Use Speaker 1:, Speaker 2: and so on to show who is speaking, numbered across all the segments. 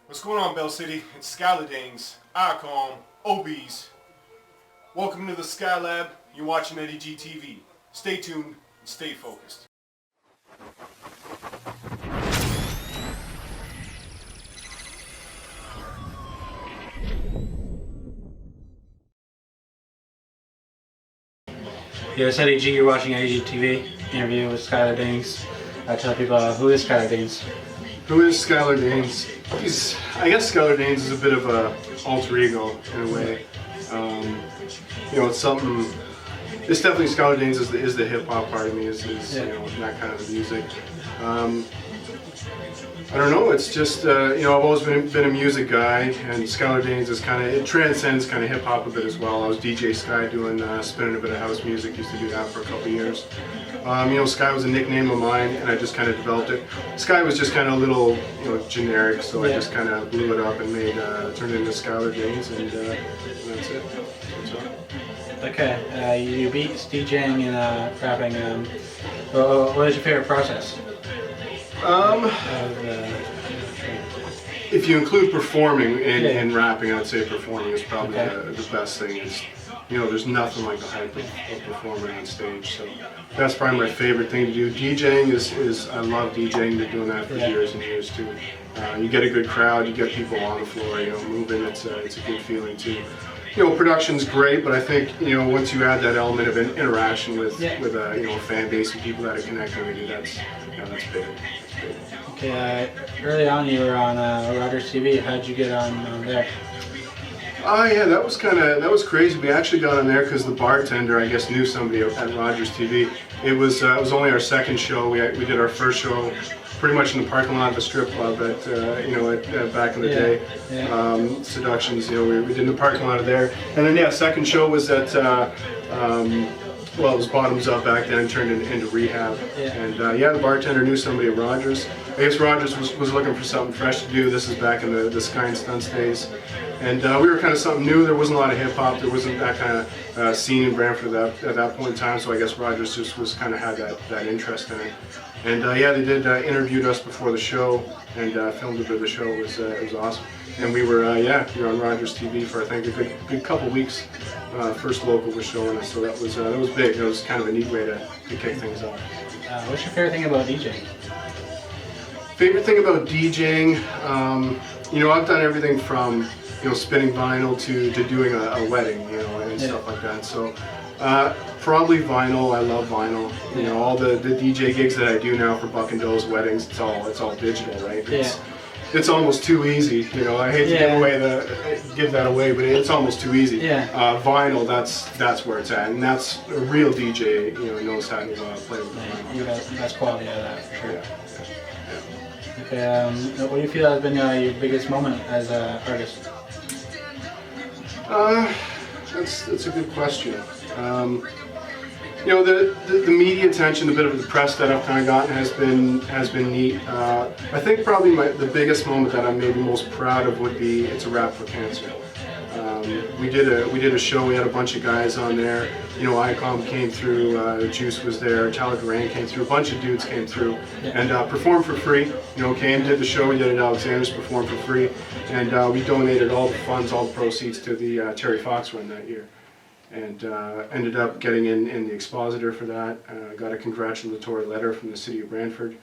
Speaker 1: What's going on, Bell City? It's Skyler, ICOM, OBs. Welcome to the Skylab. You're watching Eddie G TV. Stay tuned and stay focused.
Speaker 2: Yeah, it's Eddie G. You're watching Eddie G TV. Interview with Skyler Danes. Tell people who is Skyler Danes.
Speaker 1: Who is Skyler Danes? I guess Skyler Danes is a bit of a alter ego in a way. It's something. It's definitely Skyler Danes is the hip hop part of me. Is that kind of music. I don't know. It's just I've always been a music guy, and Skyler Danes is it transcends kind of hip hop a bit as well. I was DJ Sky doing spinning a bit of house music. Used to do that for a couple of years. Sky was a nickname of mine, and I just kind of developed it. Sky was just kind of a little generic, so I just kind of blew it up and turned it into Skyler Danes, and that's it.
Speaker 2: Okay, you beat DJing and rapping. What is your favorite process?
Speaker 1: If you include performing and rapping, I'd say performing is probably the best thing. There's nothing like the hype of performing on stage. So that's probably my favorite thing to do. DJing is I love DJing. Been doing that for years and years too. You get a good crowd, you get people on the floor, moving. It's a good feeling too. Production's great, but I think once you add that element of interaction with a fan base and people that are connecting with you, that's big.
Speaker 2: Okay, early on you were on Rogers TV. How'd you get on there?
Speaker 1: Yeah, that was crazy. We actually got on there because the bartender, I guess, knew somebody at Rogers TV. It was only our second show. We did our first show pretty much in the parking lot of the strip club at back in the day. Yeah. Seductions, we did in the parking lot of there. And then second show was at it was Bottoms Up back then, turned into Rehab. Yeah. And the bartender knew somebody at Rogers. I guess Rogers was looking for something fresh to do. This is back in the Sky and Stunts days. And we were kind of something new. There wasn't a lot of hip hop. There wasn't that kind of scene in Brantford at that point in time. So I guess Rogers just had that interest in it. And they did interviewed us before the show and filmed a bit of the show. It was awesome. And we were on Rogers TV for I think a good couple weeks. First local was showing us, so that was big. It was kind of a neat way to kick things off.
Speaker 2: What's your favorite thing about DJing?
Speaker 1: Favorite thing about DJing, I've done everything from spinning vinyl to doing a wedding, and stuff like that. So probably vinyl. I love vinyl. All the DJ gigs that I do now for Buck and Doe's weddings, it's all digital, right? It's almost too easy. I hate to give that away, but it's almost too easy. Vinyl, that's where it's at, and that's a real DJ. Knows how to play with the vinyl.
Speaker 2: You got the best quality out of that for sure. Okay, what do you feel has been your biggest moment as an artist?
Speaker 1: That's a good question. The media attention, the bit of the press that I've kind of gotten has been neat. I think probably the biggest moment that I'm maybe most proud of would be It's a Rap for Cancer. We did a show. We had a bunch of guys on there. ICOM came through. Juice was there. Tyler Duran came through. A bunch of dudes came through and performed for free. Came, did the show. We did it at Alexander's, performed for free, and we donated all the funds, all the proceeds to the Terry Fox run that year. And ended up getting in the expositor for that. Got a congratulatory letter from the city of Brantford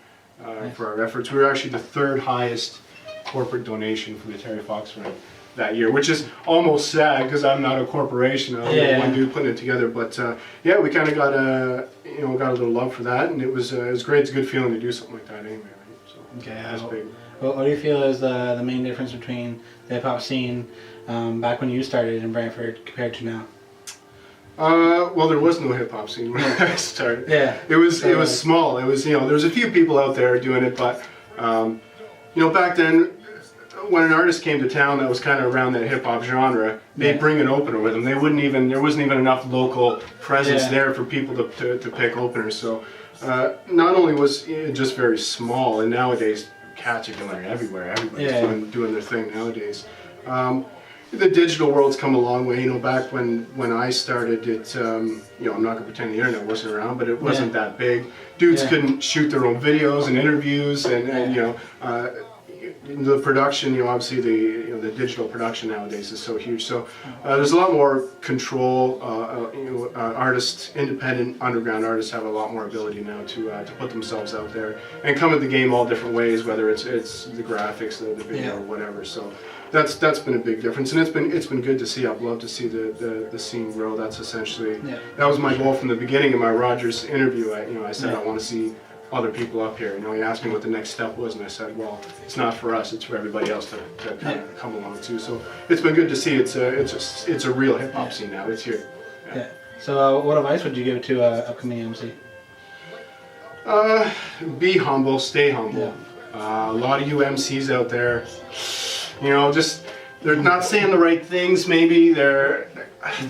Speaker 1: for our efforts. We were actually the third highest corporate donation for the Terry Fox run that year, which is almost sad because I'm not a corporation. I'm one dude putting it together. But we kind of got a little love for that, and it was great. It's a good feeling to do something like that anyway. Right? So that's big.
Speaker 2: What do you feel is the main difference between the hip hop scene back when you started in Brantford compared to now?
Speaker 1: Well, there was no hip hop scene when I started. It was small. It was there was a few people out there doing it, but back then, when an artist came to town that was kind of around that hip hop genre, they'd bring an opener with them. There wasn't even enough local presence there for people to pick openers. So not only was it just very small, and nowadays cats are doing it everywhere. Everybody's doing their thing nowadays. The digital world's come a long way. Back when I started, I'm not gonna pretend the internet wasn't around, but it wasn't that big. Dudes couldn't shoot their own videos and interviews, and the production, obviously the digital production nowadays is so huge. So there's a lot more control. Artists, independent underground artists, have a lot more ability now to put themselves out there and come at the game all different ways, whether it's the graphics, the video, or whatever. So that's been a big difference, and it's been good to see. I'd love to see the scene grow. That's essentially that was my goal from the beginning in my Rogers interview. I said I want to see other people up here. He asked me what the next step was, and I said, well, it's not for us, it's for everybody else to kind of come along too. So it's been good to see. It's a real hip hop scene now. It's here.
Speaker 2: Yeah. So what advice would you give to upcoming MC?
Speaker 1: Be humble, stay humble. A lot of you MCs out there, just they're not saying the right things. Maybe their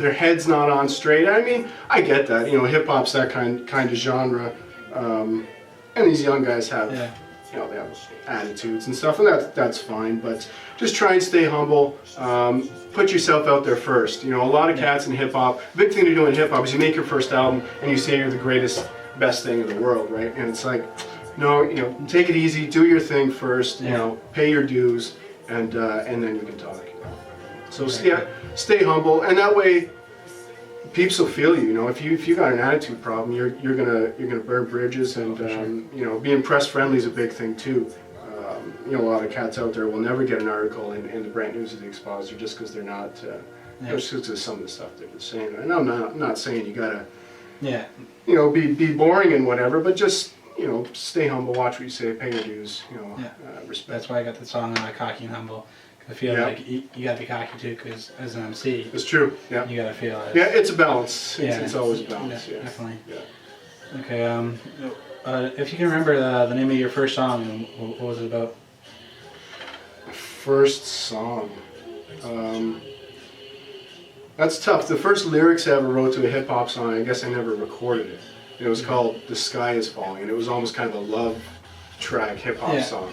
Speaker 1: head's not on straight. I mean, I get that. Hip hop's that kind of genre. And these young guys have, they have attitudes and stuff, and that's fine. But just try and stay humble. Put yourself out there first. A lot of cats in hip hop. Big thing to do in hip hop is you make your first album and you say you're the greatest, best thing in the world, right? And it's like, no, take it easy, do your thing first. Pay your dues, and then you can talk. So stay humble, and that way peeps will feel you. If you got an attitude problem, you're gonna burn bridges, and being press friendly is a big thing too. A lot of cats out there will never get an article in the Brant News of the Expositor just because they're not. Just because of some of the stuff they're saying. And I'm not saying you gotta, be boring and whatever, but just stay humble, watch what you say, pay your dues. Respect.
Speaker 2: That's why I got the song "Cocky and Humble." I feel like you gotta be cocky too, because as an MC,
Speaker 1: it's true. Yeah,
Speaker 2: you gotta feel it.
Speaker 1: Yeah, it's a balance. It's always a balance. Yeah,
Speaker 2: definitely.
Speaker 1: Yeah.
Speaker 2: Okay. If you can remember the name of your first song, what was it about?
Speaker 1: First song. That's tough. The first lyrics I ever wrote to a hip hop song, I guess I never recorded it. It was called "The Sky Is Falling," and it was almost kind of a love track hip hop song.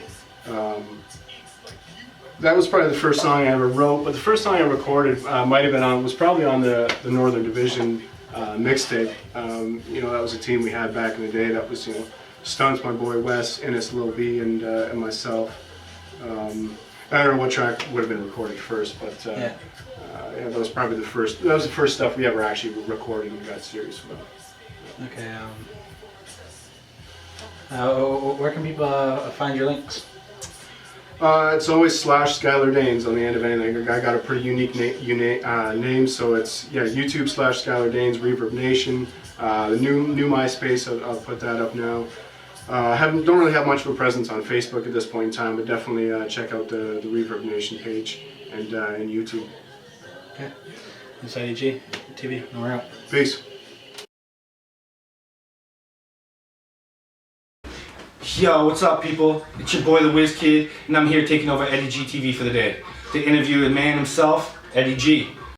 Speaker 1: That was probably the first song I ever wrote, but the first song I recorded was probably on the Northern Division mixtape. That was a team we had back in the day. That was Stunts, my boy Wes, Ennis, Lil B, and myself. I don't know what track would have been recorded first, but that was probably the first. That was the first stuff we ever actually recorded and got serious about.
Speaker 2: Okay. Where can people find your links?
Speaker 1: It's always /Skyler Danes on the end of anything. I got a pretty unique name, so it's YouTube /Skyler Danes, Reverb Nation. The new MySpace, I'll put that up now. Don't really have much of a presence on Facebook at this point in time, but definitely check out the Reverb Nation page and YouTube.
Speaker 2: Okay. Inside EG TV, and we're out.
Speaker 1: Peace.
Speaker 3: Yo, what's up, people? It's your boy, the Whiz Kid, and I'm here taking over Eddie G TV for the day to interview the man himself, Eddie G.